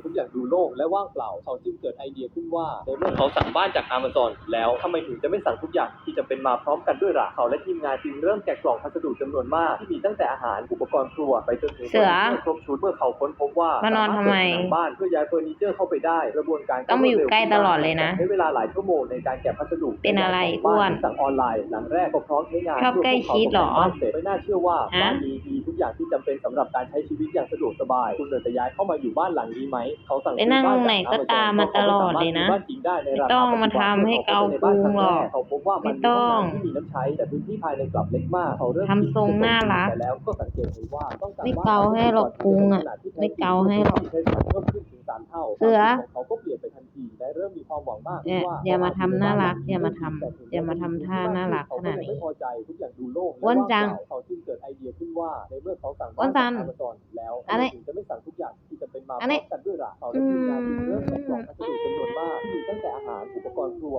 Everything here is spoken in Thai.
ทุกอย่างดูโล่งและว่างเปล่าเขาจึงเกิดไอเดียขึ้นว่าในเมื่อเขาสั่งบ้านจาก Amazon แล้วทำไมถึงจะไม่สั่งทุกอย่างที่จำเป็นมาพร้อมกันด้วยล่ะเขาและทีมงานจึงเริ่มแกะกล่องพัสดุจำนวนมากที่มีตั้งแต่อาหารอุปกรณ์ครัวไปจนถึงเฟอร์นิเจอร์ครบชุดเมื่อเขาค้นพบว่าม านอนทำไม สามารถเปิดผนังบ้านเพื่อย้ายเฟอร์นิเจอร์เข้าไปได้กระบวนการ ต้องมาอยู่ใกล้ตลอดเลยนะ ใช้เวลาหลายชั่วโมงในการแกะพัสดุ เป็นอะไร บ้า อ้วน ที่สั่งออนไลน์หลังแรกก็พร้อมใช้งาน ชอบใกล้ชิดเหรอ เมื่อพวกเขาตกแต่งบ้านเสร็จไม่น่าเชื่อว่า ฮะ บ้านนี้มีทุกอย่างที่จำเป็นสำหรับการใช้ชีวิตอย่างสะดวกสบายคุณจะย้ายเข้ามาอยู่บ้านหลังนี้ไหมเขาสั่ง ไปนั่งตรงไหนก็ตามมาตลอดเลยนะ บ้านจริงได้ในราคา ไม่ต้องมาทำให้เกาพุงหรอก เขาพบว่ามัน ไม่ต้อง มีห้น้ำที่มีน้ำใช้แต่พื้นที่ภายในกลับเล็กมากเขาเริ่ม ทำทรงน่ารัก แต่แล้วก็สังเกตเห็นว่าต้องการ ไม่เกาให้หรอกพุงอะไม่เกาให้หรอก ใช้สารเพิ่มขึ้นถึง3 เท่า เสือ ของเขาก็เปลี่ยนไปทันทีและเริ่มมีความหวังมาก เนี่ย ว่า อย่ามาทำน่ารักอย่ามาทำท่าน่ารักขนาดนี้ เขก็เลยไม่พอใจทุกอย่างดูโล่ง อ้วนจัง เขาจึงเกิดไอเดียขึ้นว่าในเมื่อเขาสั่ง อ้วนจัง จาก Amazon แล้ว อันนี้ ถึงจะไม่สั่งทุกอย่างที่จำเป็นมาพ อัน ร้ นี้ อมกันด้วยล่ะเขาและทีมงานจึงเริ่มแกะกล่องพัสดุจำนวนมากที่มีตั้งแต่อาหารอุปกรณ์ครัว